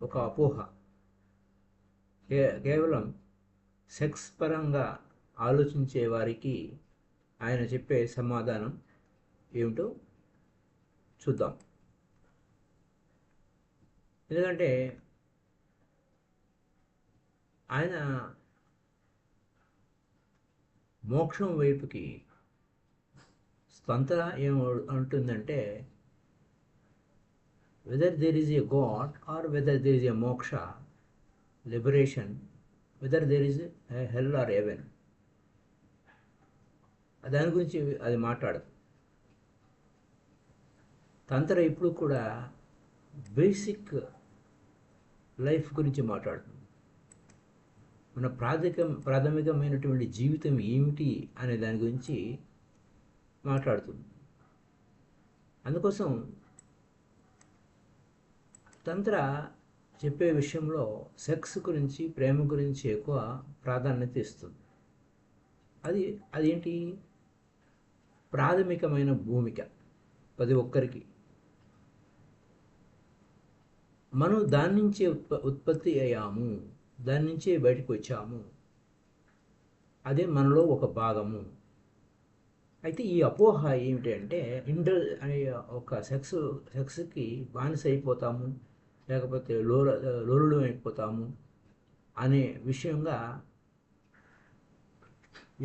ఒక అపోహ. కేవలం సెక్స్ పరంగా ఆలోచించే వారికి ఆయన చెప్పే సమాధానం ఏమిటో చూద్దాం. ఎందుకంటే ఆయన మోక్షం వైపుకి స్పందన ఏమంటుందంటే, whether there is a god or whether there is a moksha, liberation, whether there is a hell or heaven, దాని గురించి అది మాట్లాడదు. తంత్ర ఇప్పుడు కూడా బేసిక్ లైఫ్ గురించి మాట్లాడుతుంది. మన ప్రాథమికమైనటువంటి జీవితం ఏమిటి అనే దాని గురించి మాట్లాడుతుంది. అందుకోసం తంత్ర చెప్పే విషయంలో సెక్స్ గురించి, ప్రేమ గురించి ఎక్కువ ప్రాధాన్యత ఇస్తుంది. అదేంటి ప్రాథమికమైన భూమిక ప్రతి ఒక్కరికి. మనం దాని నుంచే ఉత్పత్తి అయ్యాము, దాని నుంచే బయటకు వచ్చాము, అదే మనలో ఒక భాగము. అయితే ఈ అపోహ ఏమిటంటే అనే ఒక సెక్స్కి బానిస అయిపోతాము, లేకపోతే లోలులం అయిపోతాము అనే విషయంగా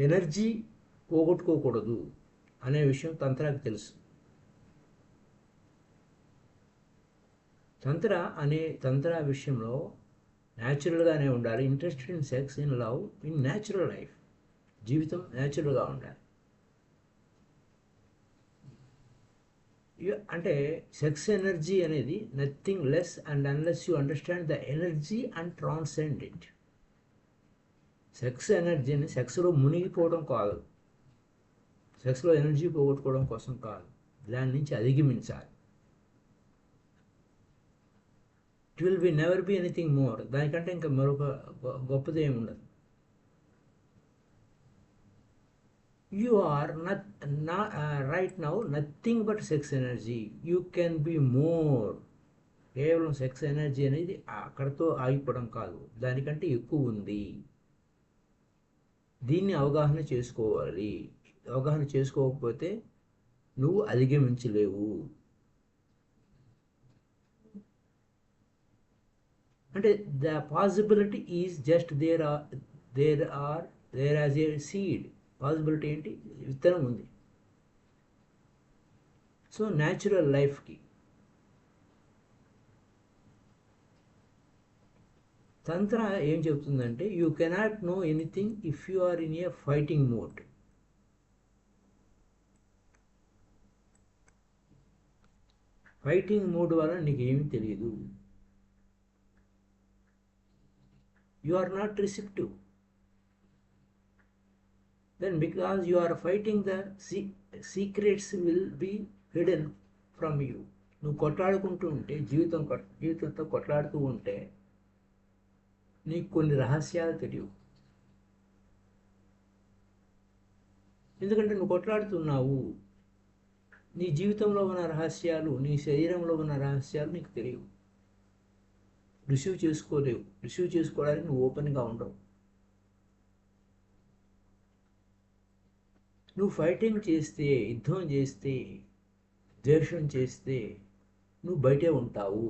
ఎనర్జీ పోగొట్టుకోకూడదు అనే విషయం తంత్రాకి తెలుసు. తంత్ర విషయంలో న్యాచురల్గానే ఉండాలి. Interested in sex, in love, in natural life. జీవితం న్యాచురల్గా ఉండాలి. అంటే సెక్స్ ఎనర్జీ అనేది nothing less and unless you understand the energy and transcend it. Sex ఎనర్జీని సెక్స్లో మునిగిపోవడం కాదు, సెక్స్లో ఎనర్జీ పోగొట్టుకోవడం కోసం కాదు, దాని నుంచి అధిగమించాలి. It will be never be anything more. దానికంటే ఇంకా మరొక గొప్పది ఏమి ఉండదు. You are not right now nothing but sex energy. You can be more. కేవలం సెక్స్ ఎనర్జీ అనేది అక్కడితో ఆగిపోవడం కాదు, దానికంటే ఎక్కువ ఉంది. దీన్ని అవగాహన చేసుకోవాలి. అవగాహన చేసుకోకపోతే నువ్వు అధిగమించలేవు. అంటే the possibility is just there as a seed. Possibility ఏంటి? విత్తనం ఉంది. సో న్యాచురల్ లైఫ్కి తంత్ర ఏం చెబుతుందంటే, you cannot know anything if you are in a fighting mode. Fighting mode వల్ల నీకు ఏమీ తెలియదు. You are not receptive. Then because you are fighting, the secrets will be hidden from you. నువ్వు కొట్లాడుకుంటూ ఉంటే, జీవితంతో కొట్లాడుతూ ఉంటే నీకు కొన్ని రహస్యాలు తెలియవు. ఎందుకంటే నువ్వు కొట్లాడుతున్నావు. నీ జీవితంలో ఉన్న రహస్యాలు, నీ శరీరంలో ఉన్న రహస్యాలు నీకు తెలియవు. రిసీవ్ చేసుకోలేవు. రిసీవ్ చేసుకోవడానికి నువ్వు ఓపెన్గా ఉండవు. నువ్వు ఫైటింగ్ చేస్తే, యుద్ధం చేస్తే, ద్వేషం చేస్తే నువ్వు బయటే ఉంటావు.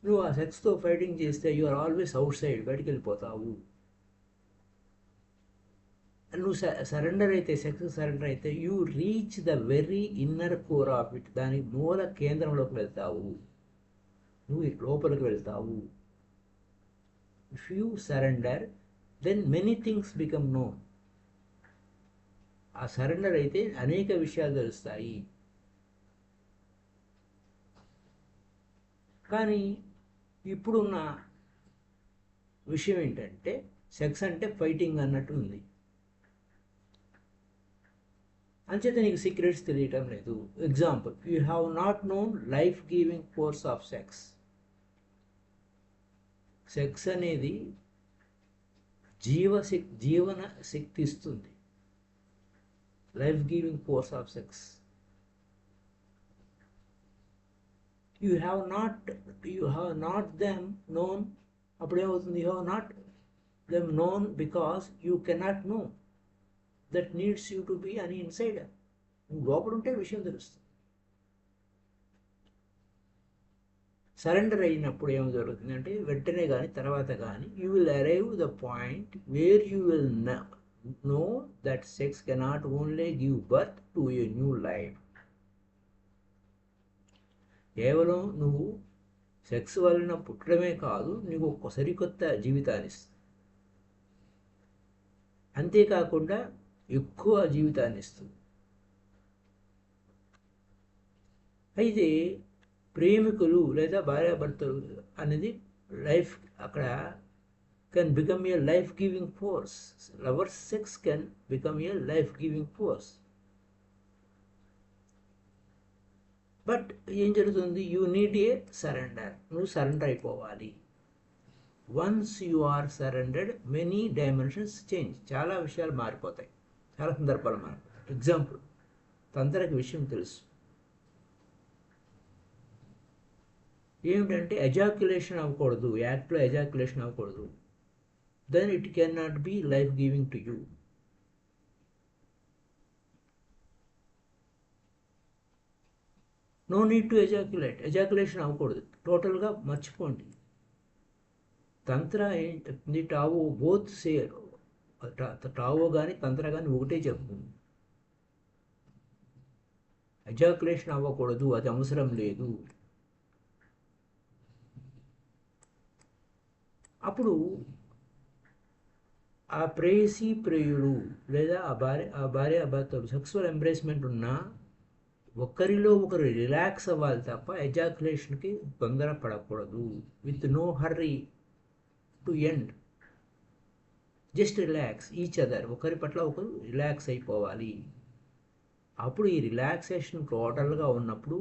నువ్వు ఆ సెక్స్తో ఫైటింగ్ చేస్తే you are always outside, బయటికి వెళ్ళిపోతావు. నువ్వు సరెండర్ అయితే, సెక్స్ సరెండర్ అయితే you reach the very inner core of it. దాని మూల కేంద్రంలోకి వెళ్తావు, నువ్వు లోపలికి వెళ్తావు. If you surrender, then many things become known. ఆ సరెండర్ అయితే అనేక విషయాలు తెలుస్తాయి. కానీ ఇప్పుడున్న విషయం ఏంటంటే, సెక్స్ అంటే ఫైటింగ్ అన్నట్టు ఉంది. అంచేత నీకు సీక్రెట్స్ తెలియటం లేదు. Example, you have not known life giving force of sex. Sex అనేది జీవన శక్తి ఇస్తుంది. Life giving force of sex. You have not them known. అప్పుడేమవుతుంది? You have not them known because you cannot know that needs you to be an insider. నువ్వు లోపల ఉంటే విషయం తెలుస్తుంది. సరెండర్ అయినప్పుడు ఏం జరుగుతుంది అంటే వెంటనే కానీ తర్వాత కానీ you will arrive the point where you will know that sex cannot only give birth to a new life. కేవలం నువ్వు సెక్స్ వలన పుట్టడమే కాదు, నీకు ఒక సరికొత్త జీవితాన్ని ఇస్తుంది. అంతేకాకుండా ఎక్కువ జీవితాన్ని ఇస్తుంది. అయితే ప్రేమికులు లేదా భార్యాభర్తలు అనేది లైఫ్ అక్కడ can become a life giving force. Lovers sex can become a life giving force. But ఏం జరుగుతుంది? You need a surrender. నువ్వు సరెండర్ అయిపోవాలి. Once you are surrendered many dimensions change. చాలా విషయాలు మారిపోతాయి, చాలా సందర్భాలు మారిపోతాయి. ఎగ్జాంపుల్, తంత్రకి విషయం తెలుసు. ఏమిటంటే ఎజాక్యులేషన్ అవ్వకూడదు, యాక్ట్లో ఎజాక్యులేషన్ అవ్వకూడదు. Then it can not be life giving to you. No need to ejaculate. Ejaculation అవ్వకూడదు, టోటల్గా మర్చిపోండి. తంత్ర ఏం చెప్తుంది? Tao both share. టావో కానీ తంత్ర కానీ ఒకటే చెప్తుంది, ఎజాక్యులేషన్ అవ్వకూడదు, అది అవసరం లేదు. అప్పుడు ఆ ప్రేయసీ ప్రేయుడు లేదా ఆ భార్యాభర్తలు సెక్సువల్ ఎంబ్రేస్మెంట్ ఉన్నా ఒకరిలో ఒకరు రిలాక్స్ అవ్వాలి తప్ప ఎజాక్యులేషన్కి తొందర పడకూడదు. With no hurry to end, just relax each other. ఒకరి పట్ల ఒకరు రిలాక్స్ అయిపోవాలి. అప్పుడు ఈ రిలాక్సేషన్ టోటల్గా ఉన్నప్పుడు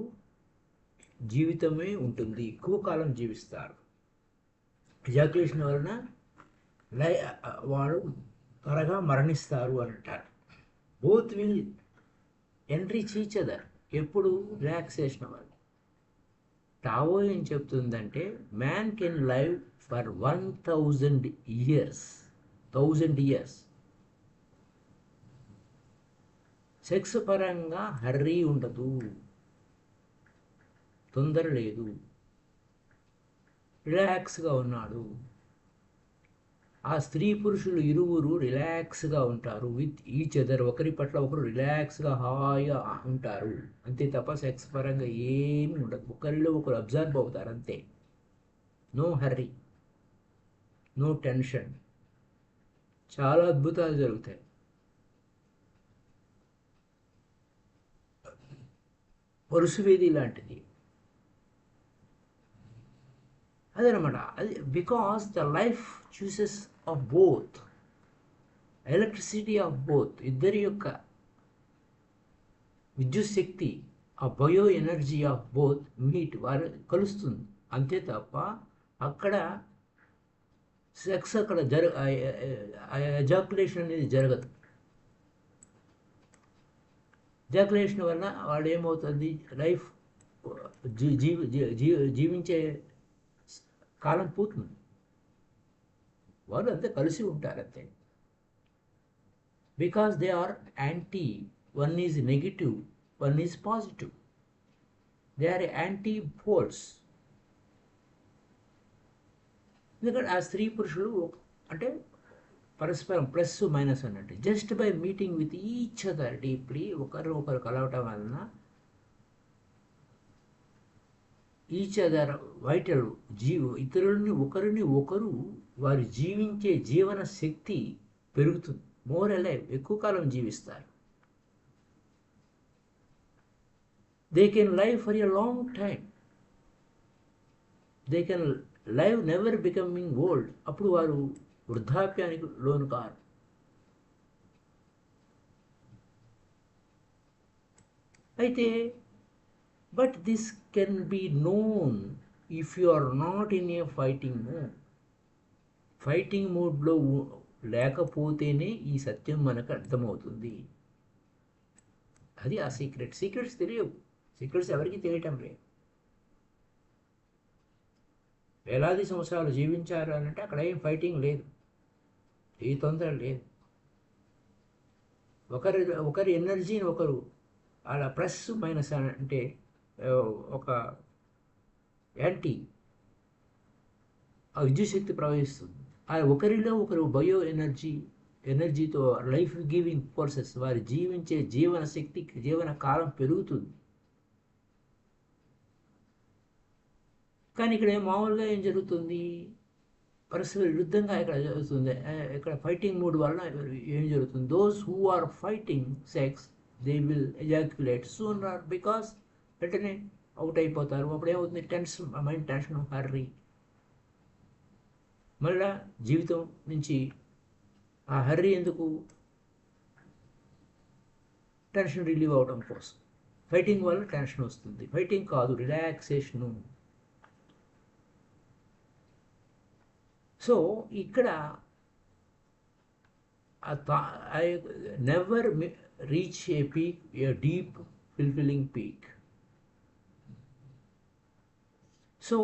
జీవితమే ఉంటుంది, ఎక్కువ కాలం జీవిస్తారు. ఎజాక్యులేషన్ వలన వాడు త్వరగా మరణిస్తారు అని అంటారు. Both will enrich each other. ఎప్పుడు? రిలాక్సేషన్ వల్ల. టావో ఏం చెప్తుందంటే man can live for 1000 years. 1000 years. Sex పరంగా హర్రీ ఉండదు, తొందర లేదు, రిలాక్స్గా ఉన్నాడు. ఆ స్త్రీ పురుషులు ఇరువురు రిలాక్స్గా ఉంటారు విత్ ఈచ్ అదర్. ఒకరి పట్ల ఒకరు రిలాక్స్గా హాయిగా ఉంటారు, అంతే తప్ప సెక్స్ పరంగా ఏమీ ఉండదు. ఒకరిలో ఒకరు అబ్జర్వ్ అవుతారు అంతే. No hurry, no tension. చాలా అద్భుతాలు జరుగుతాయి. పరుసువేది లాంటిది అదనమాట. అది because the life juices of both, electricity of both, ఇద్దరి యొక్క విద్యుత్ శక్తి, ఆ bio energy of both meet, వారు కలుస్తుంది అంతే తప్ప అక్కడ సెక్స్ అక్కడ ఎజాక్యులేషన్ అనేది జరగదు. ఎజాక్యులేషన్ వల్ల వాడు ఏమవుతుంది? లైఫ్ జీవించే కాలం పోతుంది. వాళ్ళు అంతే కలిసి ఉంటారు అంతే. Because they are anti. One is negative, one is positive. They are anti poles. ఎందుకంటే ఆ స్త్రీ పురుషులు అంటే పరస్పరం ప్లస్ మైనస్ అన్నట్టు. Just by meeting with each other deeply, ఒకరు కలవటం వలన ఈచ్ అదర్ వైటల్ ఇతరులని ఒకరు వారు జీవించే జీవన శక్తి పెరుగుతుంది. మోర్ అలైవ్, ఎక్కువ కాలం జీవిస్తారు. They can live for a long time. They can live never becoming old. అప్పుడు వారు వృద్ధాప్యానికి లోను కారు. అయితే but this can be known if you are not in a fighting mode. Fighting మోడ్లో లేకపోతేనే ఈ సత్యం మనకు అర్థమవుతుంది. అది ఆ సీక్రెట్స్ తెలియవు. సీక్రెట్స్ ఎవరికి తెలియటం లేదు. వేలాది సంవత్సరాలు జీవించారు అని అంటే అక్కడ ఏం ఫైటింగ్ లేదు, ఏ తొందర లేదు. ఒకరి ఒకరి ఎనర్జీని ఒకరు అలా ప్లస్ మైనస్ అంటే ఒక యాంటీ ఆ విద్యుత్ శక్తి ప్రవహిస్తుంది. ఆ ఒకరిలో ఒకరు బయో ఎనర్జీతో లైఫ్ గివింగ్ ఫోర్సెస్, వారి జీవించే జీవన శక్తి, జీవన కాలం పెరుగుతుంది. కానీ ఇక్కడ మామూలుగా ఏం జరుగుతుంది, పరస్పర విరుద్ధంగా ఇక్కడ జరుగుతుంది. ఇక్కడ ఫైటింగ్ మూడ్ వలన ఏం జరుగుతుంది, those who are fighting sex they will ejaculate sooner, because వెంటనే అవుట్ అయిపోతారు. అప్పుడు ఏమవుతుంది, టెన్షన్, మైండ్ టెన్షన్, హర్రీ, మళ్ళా జీవితం నుంచి ఆ హర్రీ ఎందుకు, టెన్షన్ రిలీవ్ అవడం కోసం. ఫైటింగ్ వల్ల టెన్షన్ వస్తుంది, ఫైటింగ్ కాదు, రిలాక్సేషను. సో ఇక్కడ I never reach A peak, A deep fulfilling peak. So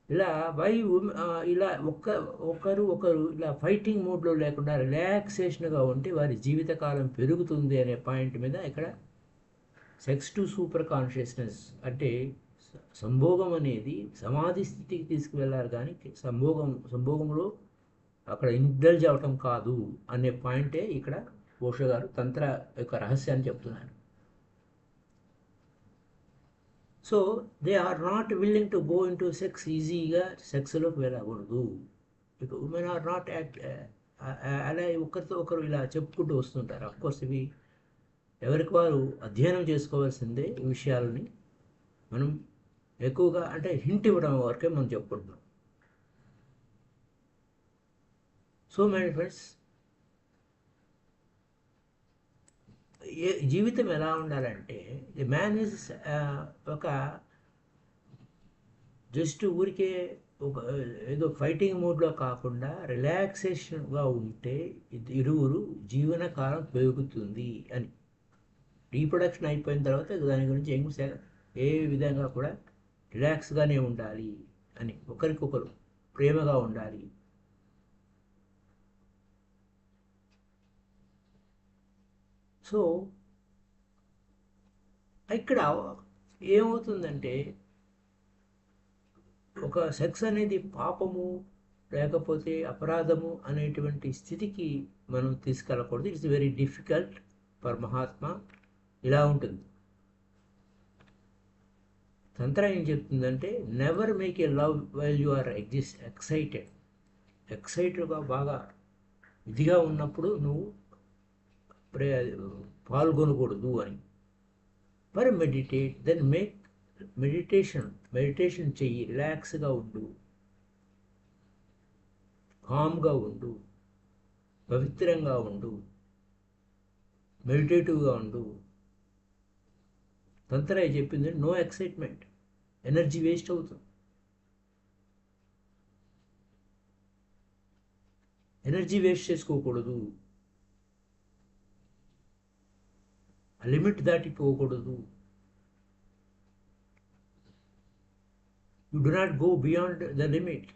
ఇలా ఇలా ఒకరు ఇలా ఫైటింగ్ మోడ్లో లేకుండా రిలాక్సేషన్గా ఉంటే వారి జీవితకాలం పెరుగుతుంది అనే పాయింట్ మీద ఇక్కడ సెక్స్ టు సూపర్ కాన్షియస్నెస్ అంటే సంభోగం అనేది సమాధి స్థితికి తీసుకువెళ్ళారు, కానీ సంభోగంలో అక్కడ ఇండల్జ్ అవటం కాదు అనే పాయింటే ఇక్కడ ఓషో గారు తంత్ర యొక్క రహస్యాన్ని చెప్తున్నారు. So they are not willing to go into sex, ఈజీగా సెక్స్లోకి వెళ్ళకూడదు. ఇక ఉమెన్ ఆర్ నాట్ అలా ఒకరితో ఒకరు ఇలా చెప్పుకుంటూ వస్తుంటారు. అఫ్కోర్స్ ఇవి ఎవరికి వారు అధ్యయనం చేసుకోవాల్సిందే. ఈ విషయాలని మనం ఎక్కువగా అంటే హింట్ ఇవ్వడం వరకే మనం చెప్పుకుంటున్నాం. సో మై ఫ్రెండ్స్, జీవితం ఎలా ఉండాలంటే, ది మ్యాన్ ఈజ్ ఒక జస్ట్ ఊరికే ఒక ఏదో ఫైటింగ్ మోడ్లో కాకుండా రిలాక్సేషన్గా ఉంటే ఇరువురు జీవనకాలం పెరుగుతుంది అని. రీప్రొడక్షన్ అయిపోయిన తర్వాత దాని గురించి ఏ విధంగా కూడా రిలాక్స్గానే ఉండాలి అని, ఒకరికొకరు ప్రేమగా ఉండాలి. సో ఇక్కడ ఏమవుతుందంటే, ఒక సెక్స్ అనేది పాపము లేకపోతే అపరాధము అనేటువంటి స్థితికి మనం తీసుకెళ్ళకూడదు. It's very difficult for Mahatma. ఇలా ఉంటుంది. తంత్ర ఏం చెప్తుందంటే, never make a love while you are ఎక్సైటెడ్గా బాగా ఇదిగా ఉన్నప్పుడు నువ్వు పాల్గొనకూడదు అని. మరి దెన్ మేక్ మెడిటేషన్ చెయ్యి, రిలాక్స్గా ఉండు, కామ్గా ఉండు, పవిత్రంగా ఉండు, మెడిటేటివ్గా ఉండు. తంత్ర చెప్పింది నో ఎక్సైట్మెంట్, ఎనర్జీ వేస్ట్ అవుతుంది. ఎనర్జీ వేస్ట్ చేసుకోకూడదు, లిమిట్ దాటిపోకూడదు. You do not go beyond the limit.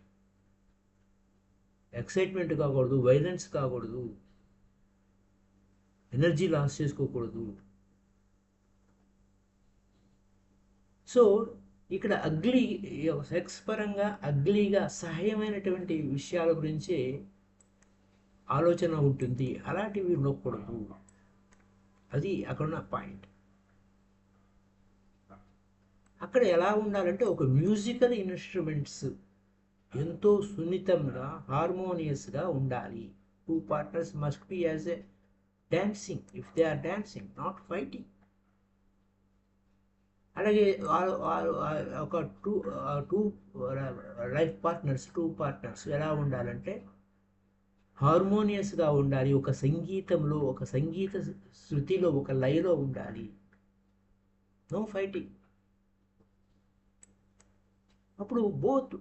Excitement కాకూడదు, వైలెన్స్ కాకూడదు, ఎనర్జీ లాస్ చేసుకోకూడదు. సో ఇక్కడ సెక్స్ పరంగా అగ్లీగా అసహ్యమైనటువంటి విషయాల గురించి ఆలోచన ఉంటుంది. అలాంటివి ఉండకూడదు. అది అక్కడున్న పాయింట్. అక్కడ ఎలా ఉండాలంటే, ఒక మ్యూజికల్ ఇన్స్ట్రుమెంట్స్ ఎంతో సున్నితంగా హార్మోనియస్గా ఉండాలి. 2 partners must be as a dancing, if they are dancing, not fighting. అలాగే ఒక టూ లైఫ్ పార్ట్నర్స్, 2 partners ఎలా ఉండాలంటే హార్మోనియస్గా ఉండాలి. ఒక సంగీతంలో, ఒక సంగీత శృతిలో, ఒక లయలో ఉండాలి. No fighting. అప్పుడు బోత్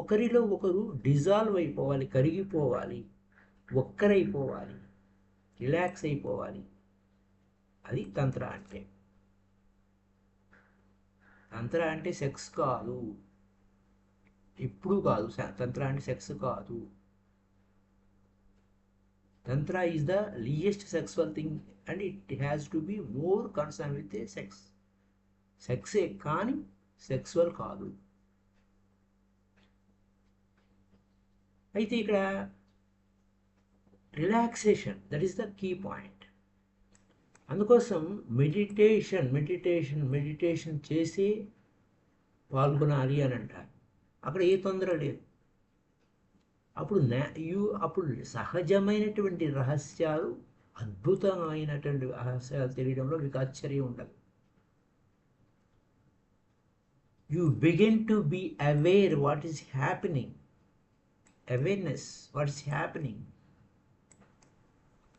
ఒకరిలో ఒకరు డిజాల్వ్ అయిపోవాలి, కరిగిపోవాలి, ఒక్కరైపోవాలి, రిలాక్స్ అయిపోవాలి. అది తంత్ర అంటే. తంత్ర అంటే సెక్స్ కాదు. ఇప్పుడు కాదు, తంత్ర అంటే సెక్స్ కాదు. Tantra is the least sexual thing and it has to be more concern with sex. సెక్సే కానీ సెక్సువల్ కాదు. అయితే ఇక్కడ relaxation, that is the key point. అందుకోసం మెడిటేషన్ చేసి పాల్గొనాలి అని అంటారు. అక్కడ ఏ తొందర లేదు. అప్పుడు అప్పుడు సహజమైనటువంటి రహస్యాలు, అద్భుతమైనటువంటి రహస్యాలు తెలియడంలో మీకు ఆశ్చర్యం ఉండదు. You begin to be aware what is happening. Awareness what is happening.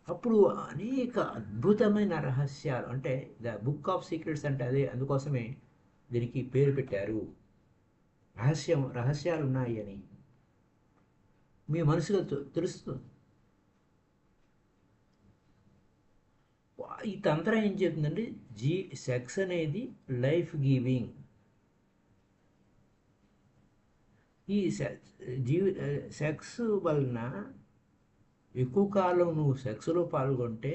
అప్పుడు అనేక అద్భుతమైన రహస్యాలు, అంటే ద బుక్ ఆఫ్ సీక్రెట్స్ అంటే అదే, అందుకోసమే దీనికి పేరు పెట్టారు. రహస్యాలు ఉన్నాయి అని మీ మనసులో తెలుస్తుంది. ఈ తంత్రం ఏం చెప్తుందంటే సెక్స్ అనేది లైఫ్ గివింగ్. ఈ సెక్స్ వలన ఎక్కువ కాలం నువ్వు సెక్స్లో పాల్గొంటే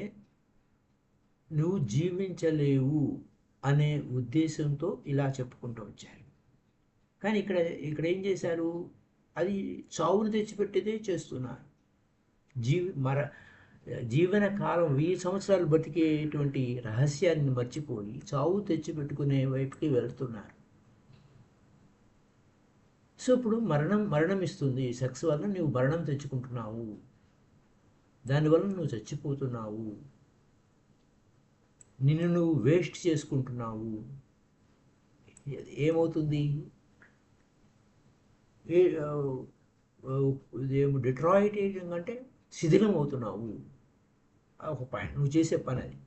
నువ్వు జీవించలేవు అనే ఉద్దేశంతో ఇలా చెప్పుకుంటూ వచ్చారు. కానీ ఇక్కడ ఏం చేశారు, అది చావును తెచ్చిపెట్టేదే చేస్తున్నారు. జీవన కాలం 1000 సంవత్సరాలు బతికేటువంటి రహస్యాన్ని మర్చిపోయి చావు తెచ్చిపెట్టుకునే వైపుకి వెళ్తున్నారు. సో ఇప్పుడు మరణం ఇస్తుంది. సెక్స్ వల్ల నువ్వు మరణం తెచ్చుకుంటున్నావు, దానివల్ల నువ్వు చచ్చిపోతున్నావు, నిన్ను నువ్వు వేస్ట్ చేసుకుంటున్నావు. ఏమవుతుంది, డిట్రాయిట్ అంటే శిథిలం అవుతున్నావు. ఒక పాయింట్, నువ్వు చేసే పని అది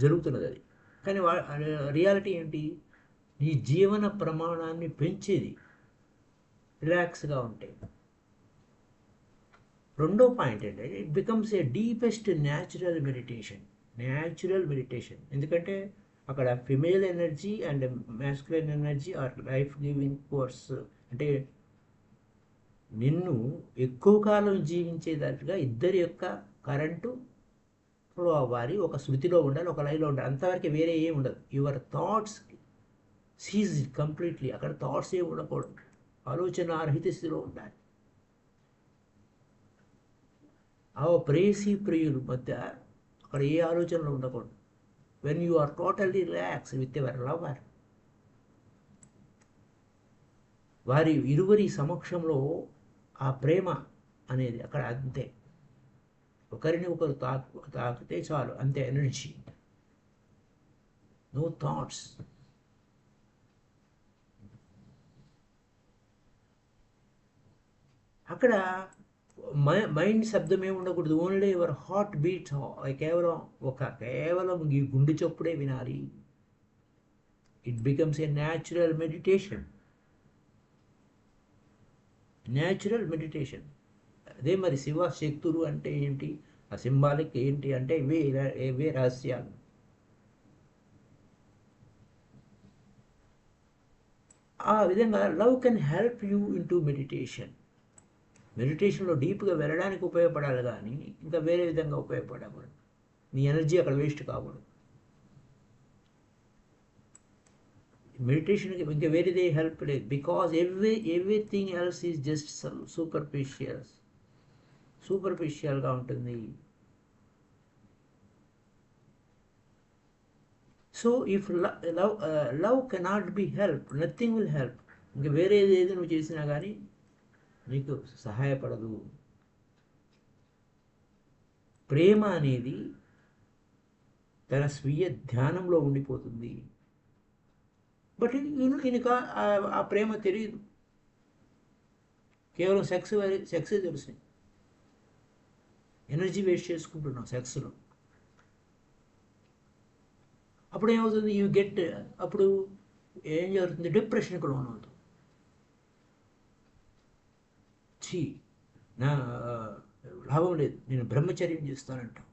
జరుగుతున్నది అది. కానీ రియాలిటీ ఏంటి, నీ జీవన ప్రమాణాన్ని పెంచేది రిలాక్స్గా ఉంటే. రెండో పాయింట్ ఏంటంటే it becomes a deepest natural meditation. ఎందుకంటే అక్కడ female energy and masculine energy are life giving force. అంటే నిన్ను ఎక్కువ కాలం జీవించేటట్టుగా ఇద్దరి యొక్క కరెంటు ఫ్లో అవ్వాలి, ఒక శృతిలో ఉండాలి, ఒక లైలో ఉండాలి. అంతవరకు వేరే ఏమి ఉండదు. Your thoughts seize completely. అక్కడ థాట్స్ ఏమి ఉండకూడదు, ఆలోచన రహిత స్థితిలో ఉండాలి. ఆ ప్రేయసీ ప్రియుల మధ్య అక్కడ ఏ ఆలోచనలు ఉండకూడదు. When you are totally relax with ever lover, వారి ఇరువురి సమక్షంలో ఆ ప్రేమ అనేది అక్కడ అంతే. ఒకరిని ఒకరు తాకితే చాలు, అంతే ఎనర్జీ, నో థాట్స్. అక్కడ మైండ్ శబ్దమే ఉండకూడదు. ఓన్లీ యువర్ హార్ట్ బీట్, కేవలం ఈ గుండె చప్పుడే వినాలి. It becomes a natural meditation. అదే మరి శివ శక్తులు అంటే ఏంటి, ఆ సింబాలిక్ ఏంటి అంటే ఇవే రహస్యాలు. ఆ విధంగా love can help you into మెడిటేషన్లో డీప్గా వెళ్ళడానికి ఉపయోగపడాలి, కానీ ఇంకా వేరే విధంగా ఉపయోగపడకూడదు. నీ ఎనర్జీ అక్కడ వేస్ట్ కాకూడదు. మెడిటేషన్కి ఇంకా వేరేదే హెల్ప్ లేదు. Because everything else is just సూపర్ఫిషియల్గా ఉంటుంది. So if love cannot be help, nothing will help. ఇంకా వేరేది ఏది నువ్వు చేసినా కానీ నీకు సహాయపడదు. ప్రేమ అనేది తన స్వీయ ధ్యానంలో ఉండిపోతుంది. బట్ ఈయనక ఆ ప్రేమ తెలియదు, కేవలం సెక్సే తెలుసు. ఎనర్జీ వేస్ట్ చేసుకుంటున్నాం సెక్స్లో. అప్పుడు ఏమవుతుంది, అప్పుడు ఏం జరుగుతుంది, డిప్రెషన్కి లోన్ అవుతుంది. నా లాభం లేదు, నేను బ్రహ్మచర్యం చేస్తానంటాం.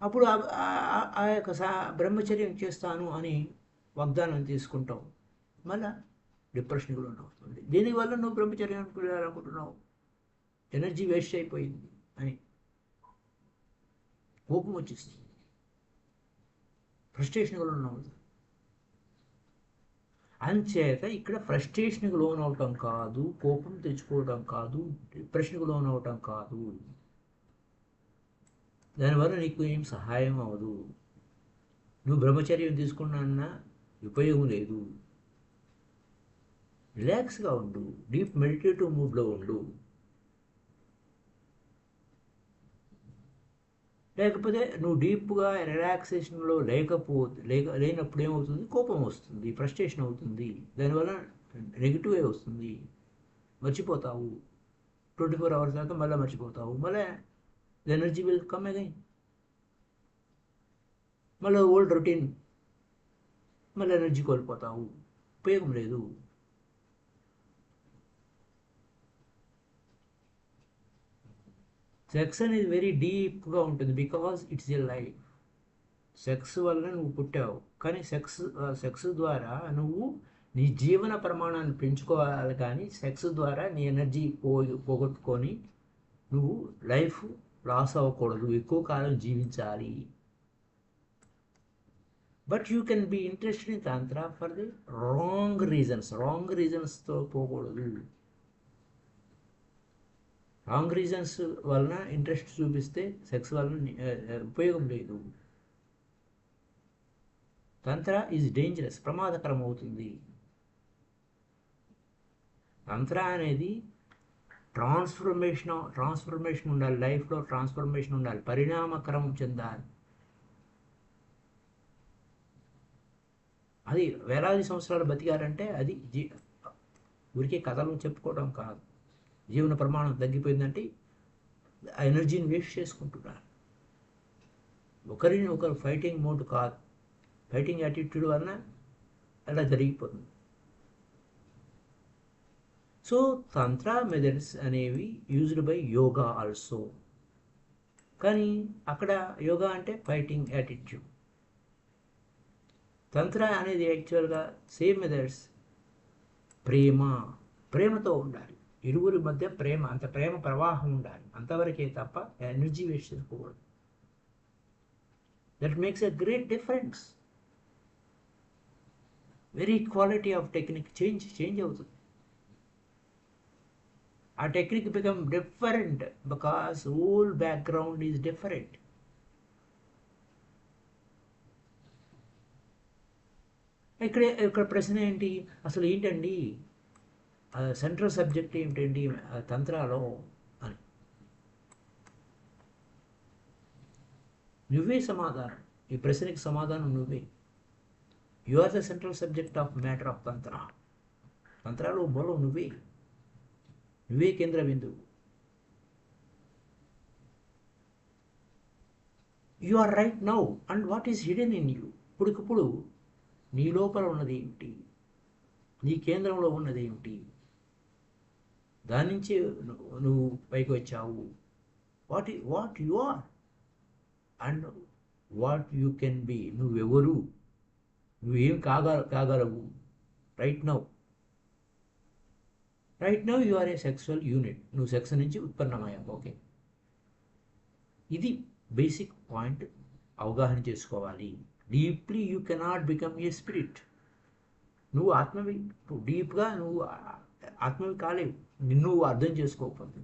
అప్పుడు ఆ యొక్క బ్రహ్మచర్యం చేస్తాను అని వాగ్దానం తీసుకుంటాం. మళ్ళా డిప్రెషన్కి లోన్ అవుతుంది. దీనివల్ల నువ్వు బ్రహ్మచర్యానికి వెళ్ళాలనుకుంటున్నావు, ఎనర్జీ వేస్ట్ అయిపోయింది అని కోపం వచ్చేస్తుంది, ఫ్రస్ట్రేషన్కి లోన్ అవుతుంది. అంచేత ఇక్కడ ఫ్రస్ట్రేషన్కి లోన్ అవటం కాదు, కోపం తెచ్చుకోవటం కాదు, డిప్రెషన్కి లోన్ అవటం కాదు. దానివల్ల నీకు ఏం సహాయం అవ్వదు. నువ్వు బ్రహ్మచర్యం తీసుకున్నా ఉపయోగం లేదు. రిలాక్స్గా ఉండు, డీప్ మెడిటేటివ్ మూడ్లో ఉండు. లేకపోతే నువ్వు డీప్గా రిలాక్సేషన్లో లేనప్పుడు ఏమవుతుంది, కోపం వస్తుంది, ఫ్రస్ట్రేషన్ అవుతుంది, దానివల్ల నెగిటివే వస్తుంది, మర్చిపోతావు. 24 hours దాకా మళ్ళీ మర్చిపోతావు, మళ్ళీ the energy will come again, మళ్ళీ ఓల్డ్ రొటీన్, మళ్ళీ ఎనర్జీ కోల్పోతావు, ఉపయోగం లేదు. సెక్స్ అనేది వెరీ డీప్గా ఉంటుంది, because it's a life. Sex వల్ల నువ్వు పుట్టావు, కానీ సెక్స్ ద్వారా నువ్వు నీ జీవన ప్రమాణాన్ని పెంచుకోవాలి, కానీ సెక్స్ ద్వారా నీ ఎనర్జీ పోగొట్టుకొని నువ్వు లైఫ్ లాస్ అవ్వకూడదు, ఎక్కువ కాలం జీవించాలి. But you can be interested in tantra for the wrong రీజన్స్తో పోకూడదు. రాంగ్ రీజన్స్ వలన ఇంట్రెస్ట్ చూపిస్తే సెక్స్ వలన ఉపయోగం లేదు. తంత్ర ఈజ్ డేంజరస్, ప్రమాదకరం అవుతుంది. తంత్ర అనేది ట్రాన్స్ఫర్మేషన్ ఉండాలి, లైఫ్లో ట్రాన్స్ఫర్మేషన్ ఉండాలి, పరిణామక్రమం చెందాలి. అది వేలాది సంవత్సరాలు బతికారంటే అది ఊరికే కథలు చెప్పుకోవడం కాదు. జీవన ప్రమాణం తగ్గిపోయిందంటే ఆ ఎనర్జీని వేస్ట్ చేసుకుంటున్నారు. ఒకరిని ఒకరు ఫైటింగ్ మోడ్ కాదు, ఫైటింగ్ యాటిట్యూడ్ వలన అలా జరిగిపోతుంది. సో తంత్ర మెథడ్స్ అనేవి యూజ్డ్ బై యోగా ఆల్సో, కానీ అక్కడ యోగా అంటే ఫైటింగ్ యాటిట్యూడ్. తంత్ర అనేది యాక్చువల్గా సేమ్ మెథడ్స్, ప్రేమతో ఉండాలి, ఇరువురి మధ్య అంత ప్రేమ ప్రవాహం ఉండాలి, అంతవరకే తప్ప ఎనర్జీ వేస్ట్ చేసుకోకూడదు. That makes a great difference. Very quality of technique change అవుతుంది. ఆ technique become different because whole background is different. ఇక్కడ ప్రశ్న ఏంటి, అసలు ఏంటండి సెంట్రల్ సబ్జెక్ట్ ఏమిటండి తంత్రాలో అని నువ్వే సమాధానం, ఈ ప్రశ్నకి సమాధానం నువ్వే. You are the central subject of matter of tantra. తంత్రాలో మూలం నువ్వే కేంద్ర బిందువు. You are right now and what is hidden in you. ఇప్పుడికప్పుడు నీ లోపల ఉన్నది ఏమిటి, నీ కేంద్రంలో ఉన్నది ఏమిటి, దాని నుంచి నువ్వు పైకి వచ్చావు. What you are and what you can be. నువ్వెవరు, నువ్వేం కాగలవు. Right now you are a sexual unit. నువ్వు సెక్స్ నుంచి ఉత్పన్నమయ్యావు. ఓకే, ఇది బేసిక్ పాయింట్ అవగాహన చేసుకోవాలి. Deeply you cannot become a spirit. నువ్వు డీప్గా నువ్వు ఆత్మవి కాలేవు, నిన్ను అర్థం చేసుకోకపోతే.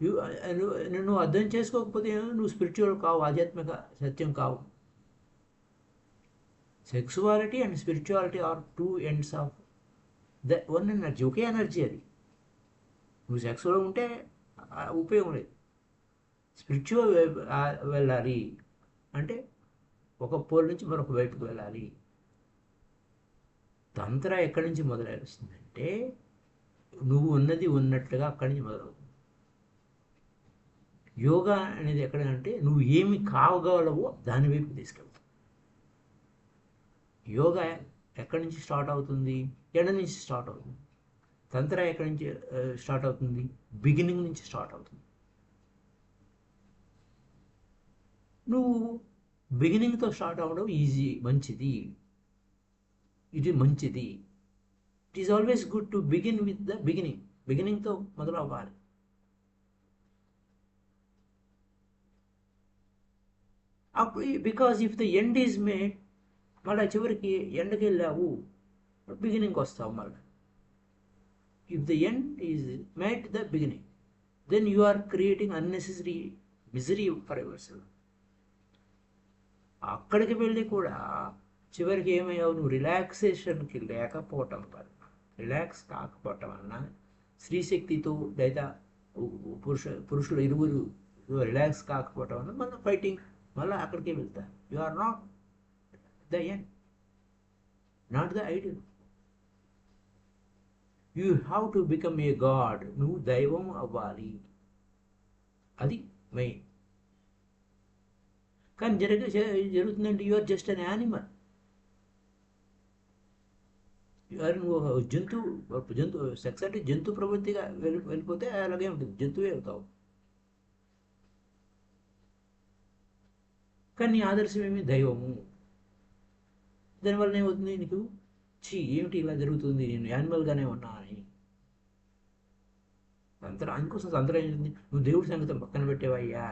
నువ్వు అర్థం చేసుకోకపోతే నువ్వు స్పిరిచువల్ కావు, ఆధ్యాత్మిక సత్యం కావు. Sexuality and spirituality are two ends of the one energy, ఒకే ఎనర్జీ అది. నువ్వు సెక్స్లో ఉంటే ఉపయోగం లేదు. స్పిరిచువల్ వెళ్ళాలి అంటే ఒక పోల్ నుంచి మరొక వైపుకి వెళ్ళాలి. తంత్ర ఎక్కడి నుంచి మొదలవుతుందంటే నువ్వు ఉన్నది ఉన్నట్లుగా అక్కడి నుంచి మొదలవుతుంది. యోగా అనేది ఎక్కడంటే నువ్వు ఏమి కావగలవో దాని వైపు తీసుకెళ్తావు. యోగా ఎక్కడి నుంచి స్టార్ట్ అవుతుంది, ఎడ నుంచి స్టార్ట్ అవుతుంది. తంత్ర ఎక్కడి నుంచి స్టార్ట్ అవుతుంది, బిగినింగ్ నుంచి స్టార్ట్ అవుతుంది. నువ్వు బిగినింగ్తో స్టార్ట్ అవ్వడం ఈజీ, మంచిది, ఇది మంచిది. It is always good to begin with the బిగినింగ్తో మొదలు అవ్వాలి. అప్పుడు because if the end is made, మళ్ళీ చివరికి ఎండ్కి వెళ్ళావు, బిగినింగ్కి వస్తావు మళ్ళీ. If the end is made the beginning, then you are creating unnecessary misery for yourself. అక్కడికి వెళ్ళి కూడా చివరికి ఏమయ్యావు, నువ్వు రిలాక్సేషన్కి లేకపోవటం వల్ల, రిలాక్స్ కాకపోవటం వలన స్త్రీశక్తితో లేదా పురుషులు ఇరువురు రిలాక్స్ కాకపోవటం వల్ల మళ్ళీ ఫైటింగ్, మళ్ళీ అక్కడికి వెళ్తారు. You are not the end, not the ideal. You have to become a god. నువ్వు దైవం అవ్వాలి, అది మెయిన్. కానీ జరుగుతుందంటే you are just an animal. నువ్వు జంతువు సెక్స్ అంటే జంతు ప్రవృత్తిగా వెళ్ళిపోతే అలాగే ఉంటుంది, జంతువే అవుతావు. కానీ నీ ఆదర్శం ఏమి, దైవము. దానివల్ల ఏమవుతుంది నీకు, ఏమిటి ఇలా జరుగుతుంది, నేను యానిమల్గానే ఉన్నా అని. అందుకోసం తంత్రం ఏంటి, నువ్వు దేవుడి సంగతం పక్కన పెట్టేవయ్యా,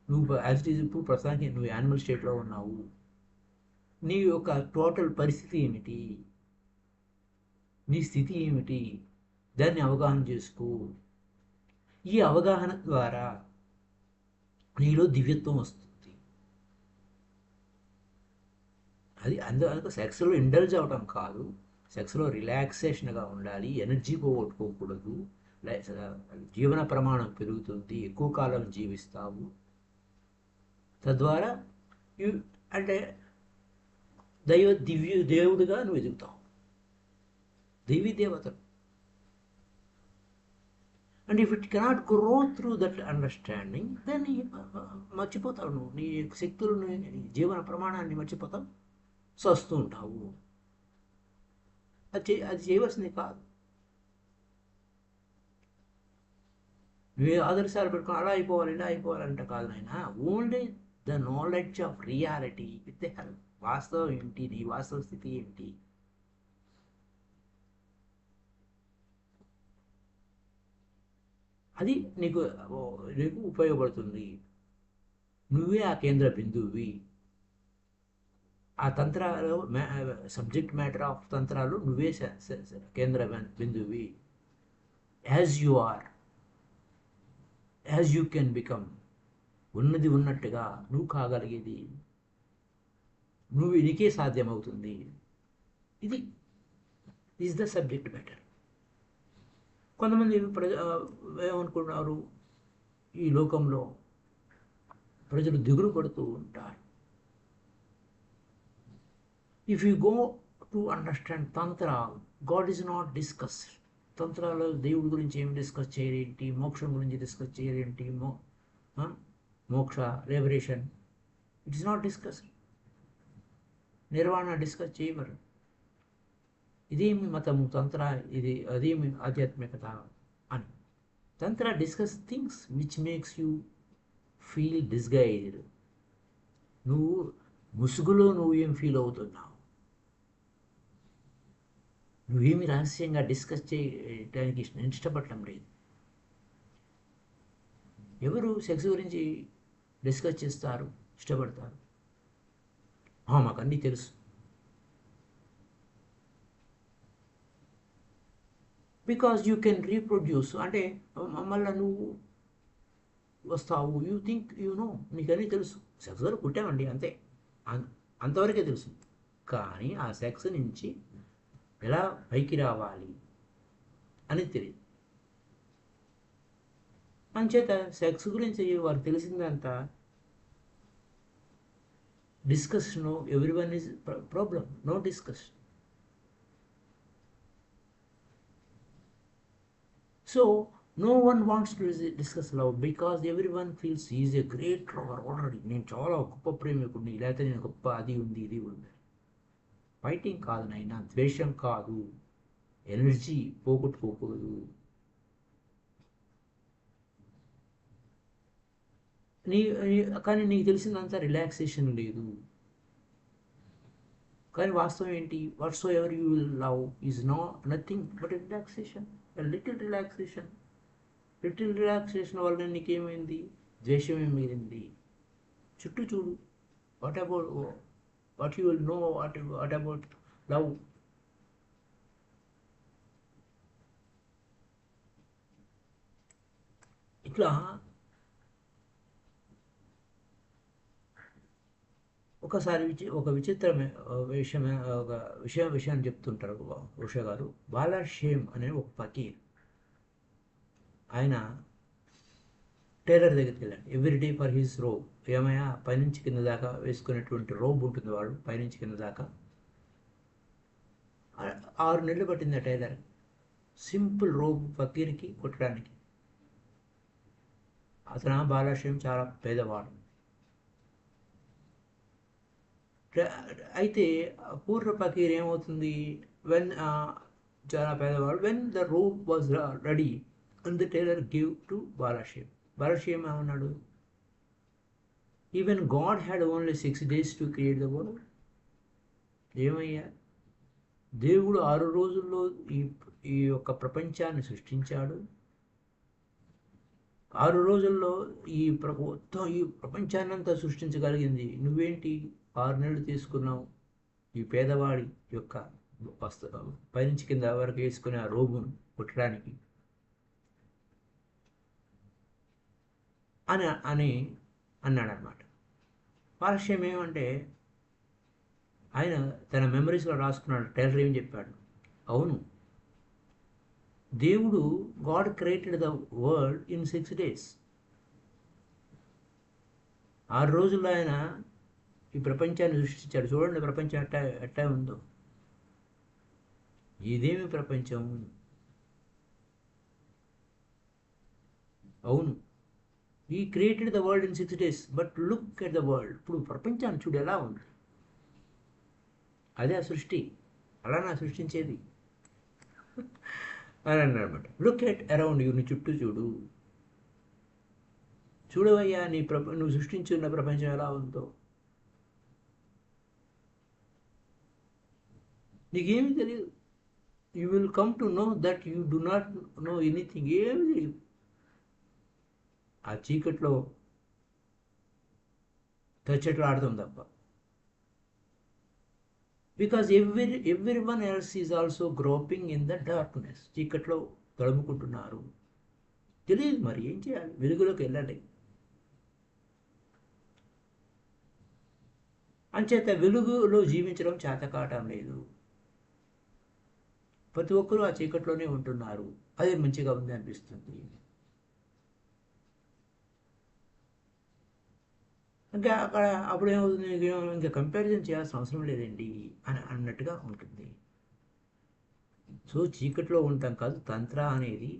నువ్వు యాజ్ ఇట్ ఈజ్ ఇప్పుడు ప్రస్తుతానికి నువ్వు యానిమల్ స్టేట్లో ఉన్నావు. నీ యొక్క టోటల్ పరిస్థితి ఏమిటి, నీ స్థితి ఏమిటి, దాన్ని అవగాహన చేసుకో. ఈ అవగాహన ద్వారా నీలో దివ్యత్వం వస్తుంది. అది అందుకు సెక్స్లో ఇండల్జ్ అవడం కాదు, సెక్స్లో రిలాక్సేషన్గా ఉండాలి, ఎనర్జీ పోగొట్టుకోకూడదు, జీవన ప్రమాణం పెరుగుతుంది, ఎక్కువ కాలం జీవిస్తావు. తద్వారా అంటే దేవుడిగా నువ్వు ఎదుగుతావు, దేవీ దేవతలు. And if it cannot grow through that understanding, దాన్ని మర్చిపోతావు, నువ్వు నీ శక్తులను, నీ జీవన ప్రమాణాన్ని మర్చిపోతావు, వస్తూ ఉంటావు. అది చేయవలసింది కాదు. నువ్వే ఆదర్శాలు పెట్టుకుని అలా అయిపోవాలి ఇలా అయిపోవాలంటే కాదు నాయన. Only the knowledge of reality with the help. వాస్తవం ఏంటి, నీ వాస్తవ స్థితి ఏంటి, అది నీకు ఉపయోగపడుతుంది. నువ్వే ఆ కేంద్ర బిందువువి. ఆ తంత్రాలు, సబ్జెక్ట్ మ్యాటర్ ఆఫ్ తంత్రాలు నువ్వే కేంద్ర బిందువి. As you are, as you can become. ఉన్నది ఉన్నట్టుగా నువ్వు కాగలిగేది నీకే సాధ్యమవుతుంది. ఇది ఈజ్ ద సబ్జెక్ట్ మ్యాటర్. కొంతమంది ఏమనుకుంటున్నారు, ఈ లోకంలో ప్రజలు దిగులు పడుతూ ఉంటారు. If you go to understand Tantra, God is not discussed. తంత్రాలు దేవుడి గురించి ఏమి డిస్కస్ చేయరేంటి, మోక్షం గురించి డిస్కస్ చేయరేంటి, మోక్ష liberation, it is not discussed. నిర్వాణ డిస్కస్ చేయబడరు. ఇదేమి మతము తంత్ర, ఇది అదేమి ఆధ్యాత్మికత అని. Tantra discuss things which makes you feel disguised. నువ్వు ముసుగులో నువ్వు ఏం ఫీల్ అవుతున్నావు, నువ్వేమి రహస్యంగా డిస్కస్ చేయడానికి ఇష్టపడటం లేదు. ఎవరు సెక్స్ గురించి డిస్కస్ చేస్తారు, ఇష్టపడతారు? మాకు అన్నీ తెలుసు. Because you can reproduce. అంటే మళ్ళీ నువ్వు వస్తావు, యూ థింక్ యూ నో, నీకన్నీ తెలుసు. సెక్స్ వరకు పుట్టామండి అంతే, అంతవరకే తెలుసు. కానీ ఆ సెక్స్ నుంచి ఎలా పైకి రావాలి అని తెలియదు. అంచేత సెక్స్ గురించి వారికి తెలిసిందంతా discussion. Every one is problem, no discussion. So no one wants to discuss love because everyone feels he is a great lover already. నేను చాలా గొప్ప ప్రేమికుడిని, లేకపోతే నేను గొప్ప అది ఉంది ఇది ఉంది. ఫైటింగ్ కాదు నాయన, ద్వేషం కాదు, ఎనర్జీ పోగొట్టుకోకూడదు. కానీ నీకు తెలిసిందంతా రిలాక్సేషన్ లేదు. కానీ వాస్తవం ఏంటి? What so ever you will love is nothing but relaxation, little relaxation. Little relaxation వల్ల నీకేమైంది? ద్వేషమే మిగిలింది. చుట్టూ చూడు. What about what you will know, what about love? ఇట్లా ఒకసారి ఒక విచిత్రమే విషయమే ఒక విషయాన్ని చెప్తుంటారు ఉష గారు. బాలాషేమ్ అనే ఒక ఫకీర్, ఆయన టైలర్ దగ్గరికి వెళ్ళాడు. Everyday for his robe. ఏమయ్యా, పైనుంచి కింద దాకా వేసుకునేటువంటి రోబ్ ఉంటుంది వాడు, పైనుంచి కింద దాకా 6 నెలలు పట్టింది ఆ టైలర్. సింపుల్ రోబ్ ఫకీర్కి కుట్టడానికి. అతను బాలాషేమ్ చాలా పేదవాడు. అయితే పూర్వ ఫకీర్ ఏమవుతుంది, వెన్ చాలా పేదవాడు. When the robe was ready and the tailor give to Baal Shem. Baal Shem ఏమన్నాడు, even God had only 6 days to create the world. ఏమయ్యా, దేవుడు 6 రోజుల్లో ఈ యొక్క ప్రపంచాన్ని సృష్టించాడు. 6 రోజుల్లో మొత్తం ఈ ప్రపంచాన్నంతా సృష్టించగలిగింది నువ్వేంటి 6 నెలలు తీసుకున్నావు ఈ పేదవాడి యొక్క పైనుంచి కింద వరకు వేసుకునే ఆ రోగును కుట్టడానికి అని అన్నాడనమాట. పారస్యం ఏమంటే, ఆయన తన మెమరీస్లో రాసుకున్నాడు. టైలర్ ఏం చెప్పాడు, అవును, దేవుడు God created the world in 6 days. 6 రోజుల్లో ఆయన ఈ ప్రపంచాన్ని సృష్టించాడు. చూడండి ప్రపంచం ఎట్టా ఉందో. ఇదేమి ప్రపంచం? అవును, ఈ created the world in 6 days, but look at the world. ఇప్పుడు ప్రపంచాన్ని చూడు ఎలా ఉంది. అదే ఆ సృష్టి, అలా నా సృష్టించేది అని అన్నమాట. లుక్ ఎట్ అరౌండ్ యూ, నీ చుట్టూ చూడు. చూడవయ్యా నువ్వు సృష్టించున్న ప్రపంచం ఎలా ఉందో. నీకేమీ తెలియదు. You will come to know that you do not know anything. ఏమి తెలియదు. ఆ చీకట్లో తచ్చెట్లు ఆడుతాం తప్ప. Because every one else is also groping in the darkness. చీకట్లో తడుముకుంటున్నారు. తెలియదు మరి ఏం చేయాలి, వెలుగులోకి వెళ్ళాలి. అంచేత వెలుగులో జీవించడం చేతకాటం లేదు. ప్రతి ఒక్కరూ ఆ చీకట్లోనే ఉంటున్నారు. అదే మంచిగా ఉంది అనిపిస్తుంది. ఇంకా అక్కడ అప్పుడేమవుతుంది, ఇంకా కంపారిజన్ చేయాల్సిన అవసరం లేదండి అని అన్నట్టుగా ఉంటుంది. సో చీకట్లో ఉంటాం కాదు. తంత్ర అనేది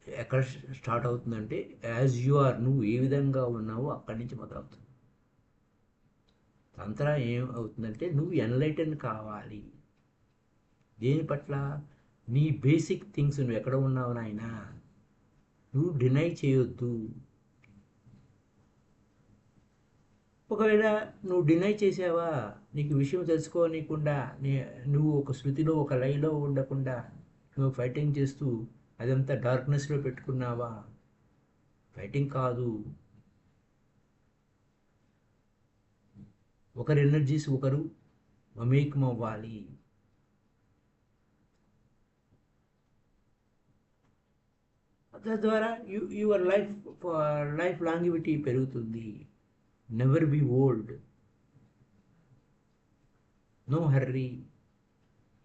ఎక్కడ స్టార్ట్ అవుతుందంటే, యాజ్ యు ఆర్, నువ్వు ఏ విధంగా ఉన్నావో అక్కడి నుంచి మొదలవుతుంది. తంత్ర ఏమవుతుందంటే, నువ్వు ఎన్లైటన్ కావాలి. దేని పట్ల? నీ బేసిక్ థింగ్స్. నువ్వు ఎక్కడ ఉన్నావు నాయనా, నువ్వు డినై చేయొద్దు. ఒకవేళ నువ్వు డినై చేసావా, నీకు విషయం తెలుసుకోనీయకుండా నువ్వు ఒక శృతిలో ఒక లైలో ఉండకుండా నువ్వు ఫైటింగ్ చేస్తూ అదంతా డార్క్నెస్లో పెట్టుకున్నావా, ఫైటింగ్ కాదు. ఒకరి ఎనర్జీస్ ఒకరు మమేకం అవ్వాలి. తద్వారా యువర్ లైఫ్ లాంగివిటీ పెరుగుతుంది. Never be old, no hurry,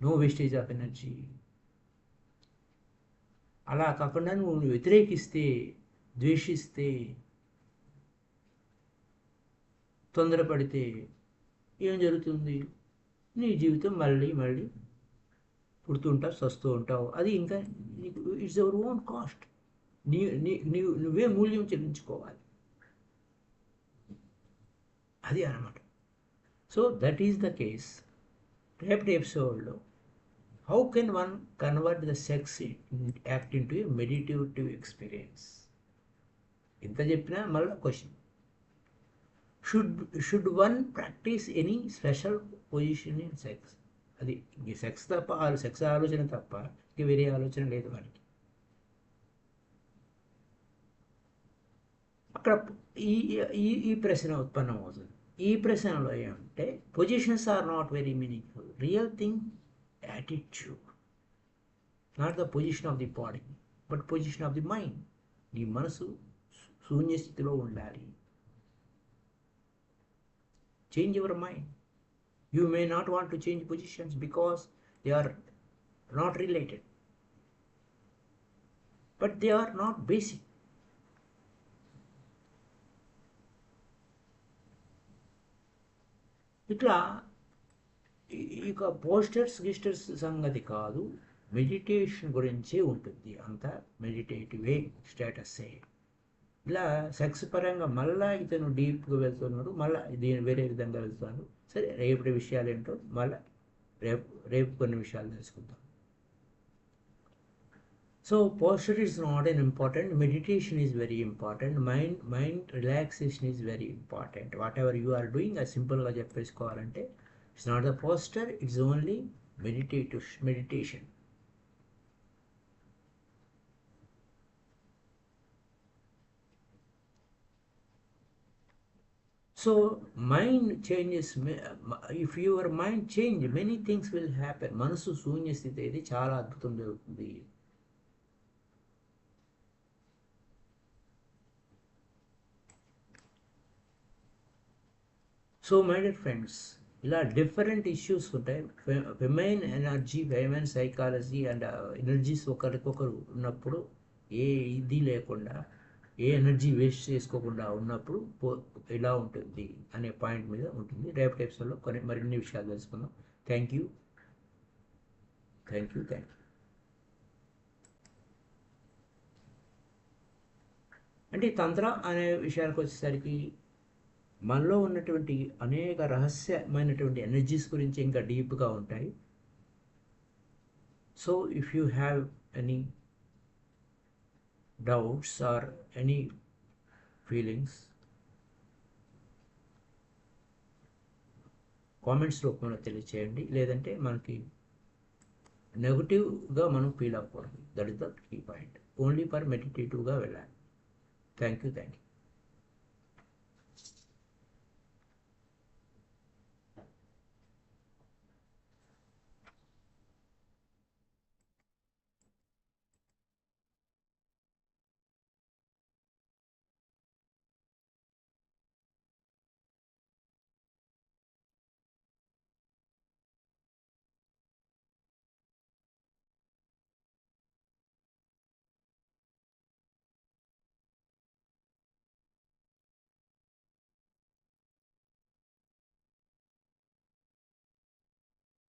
no wastage of energy. అలా కాకుండా నువ్వు వ్యతిరేకిస్తే, ద్వేషిస్తే, తొందరపడితే ఏం జరుగుతుంది? నీ జీవితం మళ్ళీ మళ్ళీ పుడుతుంటావు, సస్తూ ఉంటావు. అది ఇంకా నీకు ఇట్స్ యువర్ ఓన్ కాస్ట్. నువ్వే మూల్యం చెల్లించుకోవాలి. అది అన్నమాట. So that is the case. రేపటి ఎపిసోడ్లో how can one convert the sex act into A meditative experience. ఇంత చెప్పినా మళ్ళీ question, should one practice any special position in sex? అది ఈ సెక్స్ తప్ప, సెక్స్ ఆలోచన తప్ప ఇంక వేరే ఆలోచన లేదు వాడికి. అక్కడ ఈ ఈ ఈ ప్రశ్న ఉత్పన్నం అవుతుంది. ఈ ప్రశ్నలో ఏమంటే positions are not very meaningful, real thing attitude, not the position of the body but position of the mind. నీ మనసు శూన్య స్థితిలో ఉండాలి. Change your mind. You may not want to change positions because they are not related, but they are not basic. ఇట్లా ఇక గిస్టర్స్ సంగతి కాదు, meditation గురించే ఉంటుంది అంతా. మెడిటేటివే స్టేటస్సే. ఇలా సెక్స్ పరంగా మళ్ళీ ఇతను డీప్గా వెళ్తున్నాడు, మళ్ళీ దీని వేరే విధంగా వెళ్తున్నాడు. సరే, రేపటి విషయాలు ఏంటో మళ్ళీ రేపు కొన్ని విషయాలు తెలుసుకుందాం. So posture is not an important, meditation is very important, mind relaxation is very important. Whatever you are doing, as simple గా చెప్పేసుకోవాలంటే, it's not the posture, it's only meditation. So mind changes. If your mind change, many things will happen. మనసు శూన్య స్థితి ఇది చాలా అద్భుతం జరుగుతుంది. So my dear friends, ఇలా different issues ఉంటాయి. Famine energy, famine psychology and energies ఒకరికొకరు ఉన్నప్పుడు ఏ ఇది లేకుండా, ఏ ఎనర్జీ వేస్ట్ చేసుకోకుండా ఉన్నప్పుడు ఎలా ఉంటుంది అనే పాయింట్ మీద ఉంటుంది. రేపటి ఎపిసోడ్లో మరిన్ని విషయాలు తెలుసుకుందాం. Thank you. అంటే తంత్ర అనే విషయానికి వచ్చేసరికి మనలో ఉన్నటువంటి అనేక రహస్యమైనటువంటి ఎనర్జీస్ గురించి ఇంకా డీప్గా ఉంటాయి. So if you have any doubts or any feelings, comments రూపంలో తెలియచేయండి. లేదంటే మనకి నెగటివ్గా మనం ఫీల్ అవ్వకూడదు. That is the key point. Only for మెడిటేటివ్గా వెళ్ళాలి. Thank you.